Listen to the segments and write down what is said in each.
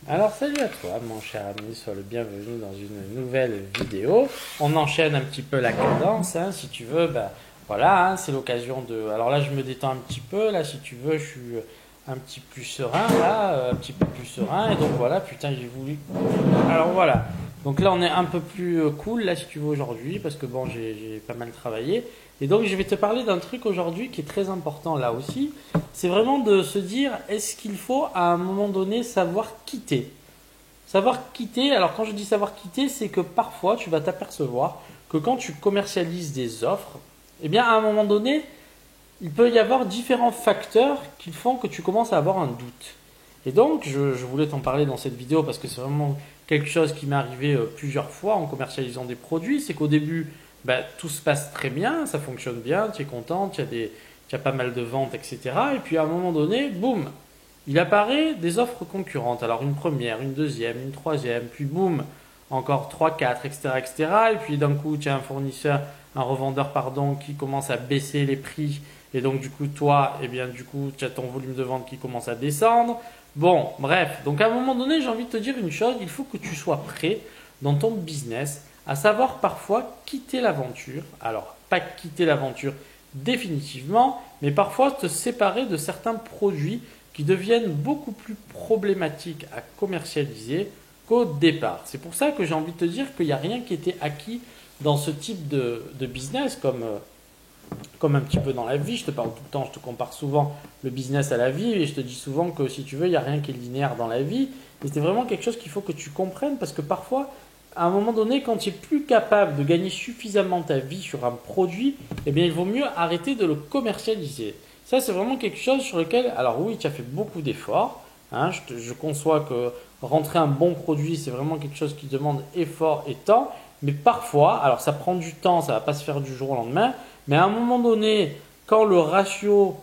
Alors salut à toi mon cher ami, sois le bienvenu dans une nouvelle vidéo. On enchaîne un petit peu la cadence, hein, si tu veux, voilà, hein, c'est l'occasion de... Alors là je me détends un petit peu, là si tu veux je suis un petit plus serein, là, un petit peu plus serein, et donc voilà, putain j'ai voulu... Alors voilà, donc là on est un peu plus cool, là si tu veux aujourd'hui, parce que bon j'ai pas mal travaillé, et donc je vais te parler d'un truc aujourd'hui qui est très important là aussi, c'est vraiment de se dire, est-ce qu'il faut à un moment donné savoir quitter? Savoir quitter, alors quand je dis savoir quitter, c'est que parfois tu vas t'apercevoir que quand tu commercialises des offres, eh bien à un moment donné, il peut y avoir différents facteurs qui font que tu commences à avoir un doute. Et donc je voulais t'en parler dans cette vidéo parce que c'est vraiment quelque chose qui m'est arrivé plusieurs fois en commercialisant des produits, c'est qu'au début, tout se passe très bien, ça fonctionne bien, tu es content, tu as pas mal de ventes, etc. Et puis à un moment donné, boum, il apparaît des offres concurrentes. Alors une première, une deuxième, une troisième, puis boum, encore 3, 4, etc., etc. Et puis d'un coup, tu as un fournisseur, un revendeur, pardon, qui commence à baisser les prix. Et donc du coup, toi, eh bien du coup, tu as ton volume de vente qui commence à descendre. Bon, bref. Donc à un moment donné, j'ai envie de te dire une chose, il faut que tu sois prêt dans ton business à savoir parfois quitter l'aventure. Alors, pas quitter l'aventure définitivement, mais parfois te séparer de certains produits qui deviennent beaucoup plus problématiques à commercialiser qu'au départ. C'est pour ça que j'ai envie de te dire qu'il n'y a rien qui était acquis dans ce type de business, comme un petit peu dans la vie. Je te parle tout le temps, je te compare souvent le business à la vie et je te dis souvent que si tu veux, il n'y a rien qui est linéaire dans la vie. Et c'est vraiment quelque chose qu'il faut que tu comprennes parce que parfois, à un moment donné, quand tu es plus capable de gagner suffisamment ta vie sur un produit, eh bien, il vaut mieux arrêter de le commercialiser. Ça, c'est vraiment quelque chose sur lequel, alors oui, tu as fait beaucoup d'efforts. Hein, je conçois que rentrer un bon produit, c'est vraiment quelque chose qui demande effort et temps. Mais parfois, alors ça prend du temps, ça ne va pas se faire du jour au lendemain. Mais à un moment donné, quand le ratio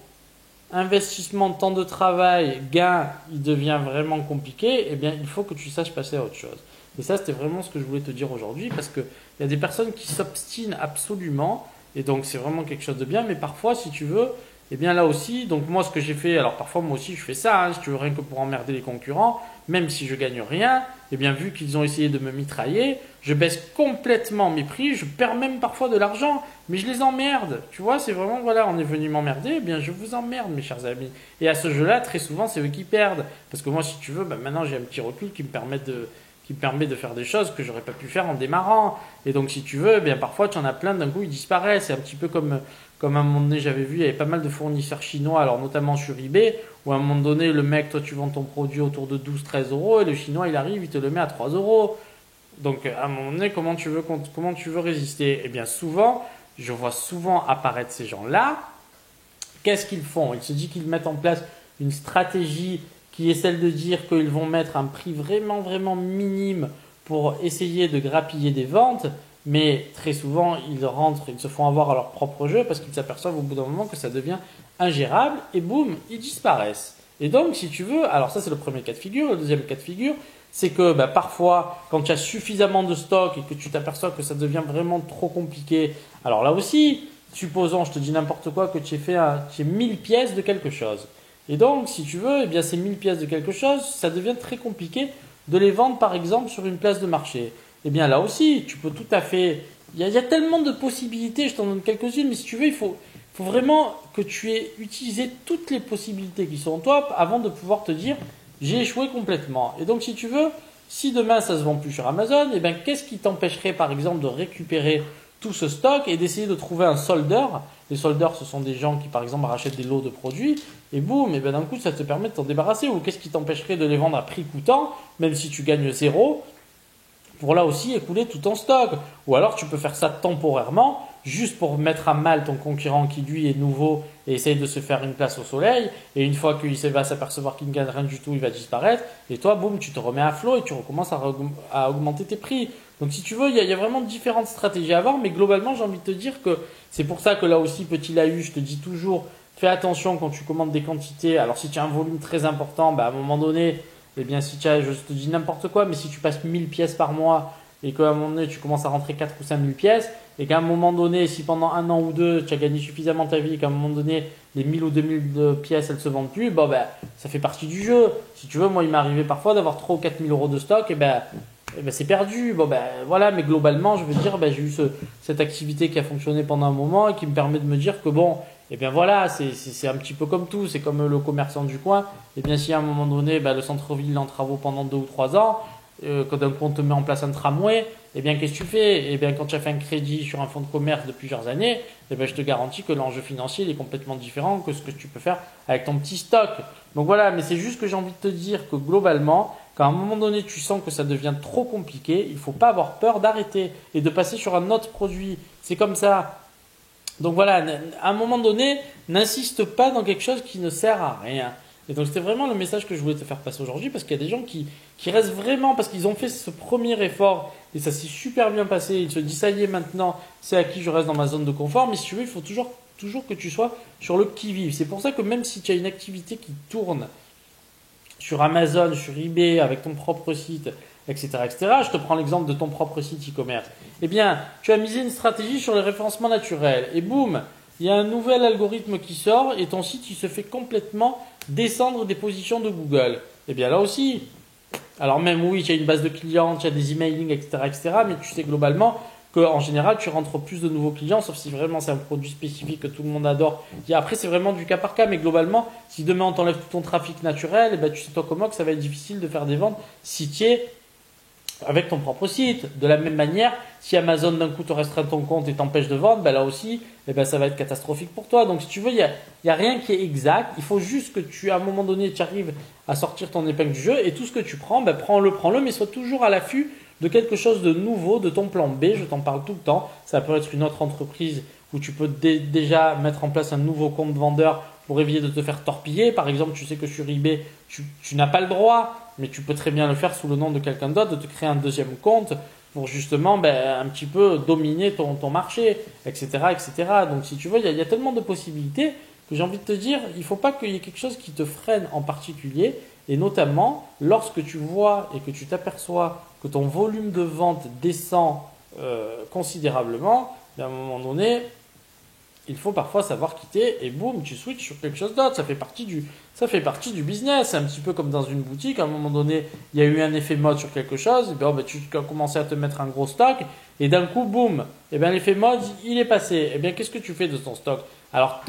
investissement, temps de travail, gain, il devient vraiment compliqué, eh bien, il faut que tu saches passer à autre chose. Et ça, c'était vraiment ce que je voulais te dire aujourd'hui, parce qu'il y a des personnes qui s'obstinent absolument, et donc c'est vraiment quelque chose de bien, mais parfois, si tu veux, eh bien là aussi, donc moi ce que j'ai fait, alors parfois moi aussi je fais ça, hein, si tu veux, rien que pour emmerder les concurrents, même si je gagne rien, eh bien vu qu'ils ont essayé de me mitrailler, je baisse complètement mes prix, je perds même parfois de l'argent, mais je les emmerde. Tu vois, c'est vraiment, voilà, on est venu m'emmerder, eh bien je vous emmerde mes chers amis. Et à ce jeu-là, très souvent, c'est eux qui perdent. Parce que moi, si tu veux, maintenant j'ai un petit recul qui me permet de faire des choses que j'aurais pas pu faire en démarrant. Et donc, si tu veux, eh bien parfois, tu en as plein, d'un coup, ils disparaissent. C'est un petit peu comme à un moment donné, j'avais vu, il y avait pas mal de fournisseurs chinois, alors notamment sur eBay, où à un moment donné, le mec, toi, tu vends ton produit autour de 12-13 euros, et le chinois, il arrive, il te le met à 3 euros. Donc, à un moment donné, comment tu veux résister? Eh bien, souvent, je vois souvent apparaître ces gens-là. Qu'est-ce qu'ils font? Ils se disent qu'ils mettent en place une stratégie qui est celle de dire qu'ils vont mettre un prix vraiment, vraiment minime pour essayer de grappiller des ventes, mais très souvent, ils rentrent, ils se font avoir à leur propre jeu parce qu'ils s'aperçoivent au bout d'un moment que ça devient ingérable et boum, ils disparaissent. Et donc, si tu veux, alors ça c'est le premier cas de figure. Le deuxième cas de figure, c'est que parfois, quand tu as suffisamment de stock et que tu t'aperçois que ça devient vraiment trop compliqué, alors là aussi, supposons, je te dis n'importe quoi, que tu aies 1000 pièces de quelque chose. Et donc, si tu veux, eh bien, ces 1000 pièces de quelque chose, ça devient très compliqué de les vendre, par exemple, sur une place de marché. Eh bien, là aussi, tu peux tout à fait... Il y a tellement de possibilités, je t'en donne quelques-unes, mais si tu veux, il faut vraiment que tu aies utilisé toutes les possibilités qui sont en toi avant de pouvoir te dire j'ai échoué complètement. Et donc, si tu veux, si demain ça se vend plus sur Amazon, eh bien, qu'est-ce qui t'empêcherait, par exemple, de récupérer tout ce stock et d'essayer de trouver un soldeur? Les soldeurs, ce sont des gens qui, par exemple, rachètent des lots de produits et boum, et ben d'un coup, ça te permet de t'en débarrasser. Ou qu'est-ce qui t'empêcherait de les vendre à prix coûtant, même si tu gagnes zéro, pour là aussi écouler tout ton stock? Ou alors tu peux faire ça temporairement, juste pour mettre à mal ton concurrent qui lui est nouveau et essaye de se faire une place au soleil. Et une fois qu'il va s'apercevoir qu'il ne gagne rien du tout, il va disparaître. Et toi, boum, tu te remets à flot et tu recommences à augmenter tes prix. Donc si tu veux, il y a vraiment différentes stratégies à avoir, mais globalement, j'ai envie de te dire que c'est pour ça que là aussi, petit Lahu, je te dis toujours, fais attention quand tu commandes des quantités. Alors si tu as un volume très important, à un moment donné, eh bien, si tu as, je te dis n'importe quoi, mais si tu passes 1000 pièces par mois et qu'à un moment donné, tu commences à rentrer 4 ou 5000 pièces, et qu'à un moment donné, si pendant un an ou deux, tu as gagné suffisamment ta vie et qu'à un moment donné, les 1000 ou 2000 de pièces, elles se vendent plus, bon, ben, ça fait partie du jeu. Si tu veux, moi, il m'est arrivé parfois d'avoir 3 ou 4 000 euros de stock, et ben, c'est perdu. Bon, ben, voilà, mais globalement, je veux dire, ben, j'ai eu cette activité qui a fonctionné pendant un moment et qui me permet de me dire que bon, et bien voilà, c'est un petit peu comme tout, c'est comme le commerçant du coin. Et bien si à un moment donné, ben, le centre-ville est en travaux pendant 2 ou 3 ans, que d'un coup on te met en place un tramway, et bien qu'est-ce que tu fais? Et bien quand tu as fait un crédit sur un fonds de commerce de plusieurs années, et bien je te garantis que l'enjeu financier il est complètement différent que ce que tu peux faire avec ton petit stock. Donc voilà, mais c'est juste que j'ai envie de te dire que globalement, quand à un moment donné tu sens que ça devient trop compliqué, il ne faut pas avoir peur d'arrêter et de passer sur un autre produit. C'est comme ça. Donc voilà, à un moment donné, n'insiste pas dans quelque chose qui ne sert à rien. Et donc c'était vraiment le message que je voulais te faire passer aujourd'hui parce qu'il y a des gens qui restent vraiment, parce qu'ils ont fait ce premier effort et ça s'est super bien passé. Ils se disent ça y est maintenant, c'est acquis, je reste dans ma zone de confort. Mais si tu veux, il faut toujours que tu sois sur le qui-vive. C'est pour ça que même si tu as une activité qui tourne sur Amazon, sur eBay, avec ton propre site, etc., etc. Je te prends l'exemple de ton propre site e-commerce. Eh bien, tu as misé une stratégie sur le référencement naturel et boum, il y a un nouvel algorithme qui sort et ton site il se fait complètement descendre des positions de Google. Eh bien là aussi, alors même oui, tu as une base de clients, tu as des emailing, etc., etc., mais tu sais globalement qu'en général, tu rentres plus de nouveaux clients, sauf si vraiment c'est un produit spécifique que tout le monde adore. Et après, c'est vraiment du cas par cas, mais globalement, si demain on t'enlève tout ton trafic naturel, eh ben, tu sais toi comment que ça va être difficile de faire des ventes si tu es avec ton propre site. De la même manière, si Amazon d'un coup te restreint ton compte et t'empêche de vendre, ben là aussi, eh ben ça va être catastrophique pour toi. Donc si tu veux, il y a rien qui est exact. Il faut juste que à un moment donné, tu arrives à sortir ton épingle du jeu et tout ce que tu prends, ben prends-le, mais sois toujours à l'affût de quelque chose de nouveau, de ton plan B. Je t'en parle tout le temps. Ça peut être une autre entreprise où tu peux déjà mettre en place un nouveau compte vendeur pour éviter de te faire torpiller. Par exemple, tu sais que sur eBay, tu n'as pas le droit, mais tu peux très bien le faire sous le nom de quelqu'un d'autre, de te créer un deuxième compte pour justement un petit peu dominer ton marché, etc., etc. Donc si tu veux, il y a tellement de possibilités que j'ai envie de te dire, il ne faut pas qu'il y ait quelque chose qui te freine en particulier, et notamment lorsque tu vois et que tu t'aperçois que ton volume de vente descend considérablement, à un moment donné, il faut parfois savoir quitter et boum, tu switches sur quelque chose d'autre. Ça fait partie du business. C'est un petit peu comme dans une boutique. À un moment donné, il y a eu un effet mode sur quelque chose. Et bien, tu as commencé à te mettre un gros stock et d'un coup, boum, et bien l'effet mode, il est passé. Et bien, qu'est-ce que tu fais de ton stock? Alors,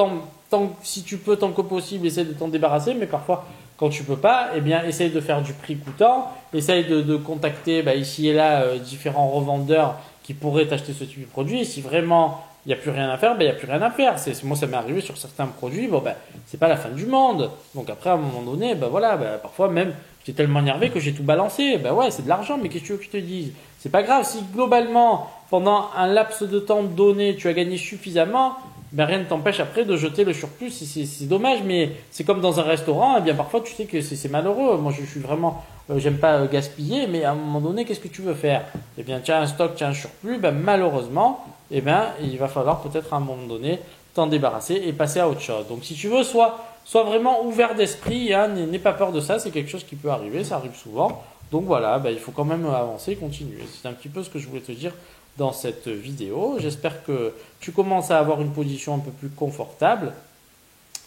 si tu peux, tant que possible, essaie de t'en débarrasser. Mais parfois, quand tu peux pas, eh bien, essaye de faire du prix coûtant. Essaye de contacter ici et là différents revendeurs qui pourraient t'acheter ce type de produit. Et si vraiment il n'y a plus rien à faire, il n'y a plus rien à faire. Moi, ça m'est arrivé sur certains produits, c'est pas la fin du monde. Donc après, à un moment donné, parfois même, j'étais tellement énervé que j'ai tout balancé. Ouais, c'est de l'argent, mais qu'est-ce que tu veux que je te dise? C'est pas grave, si globalement, pendant un laps de temps donné, tu as gagné suffisamment, rien ne t'empêche après de jeter le surplus. C'est dommage, mais c'est comme dans un restaurant, bien parfois tu sais que c'est malheureux. Moi, je suis vraiment, j'aime pas gaspiller, mais à un moment donné, qu'est-ce que tu veux faire? Eh bien, tu as un stock, tu as un surplus, malheureusement, il va falloir peut-être à un moment donné t'en débarrasser et passer à autre chose. Donc si tu veux, sois vraiment ouvert d'esprit, n'aie pas peur de ça, c'est quelque chose qui peut arriver, ça arrive souvent. Donc voilà, il faut quand même avancer, continuer. C'est un petit peu ce que je voulais te dire dans cette vidéo. J'espère que tu commences à avoir une position un peu plus confortable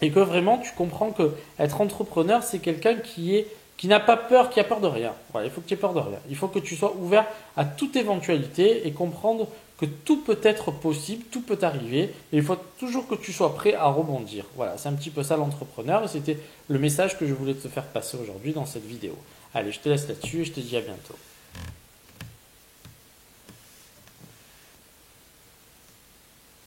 et que vraiment tu comprends que être entrepreneur, c'est quelqu'un qui n'a pas peur, qui a peur de rien. Voilà, il faut que tu aies peur de rien. Il faut que tu sois ouvert à toute éventualité et comprendre que tout peut être possible, tout peut arriver, et il faut toujours que tu sois prêt à rebondir. Voilà, c'est un petit peu ça l'entrepreneur, et c'était le message que je voulais te faire passer aujourd'hui dans cette vidéo. Allez, je te laisse là-dessus et je te dis à bientôt.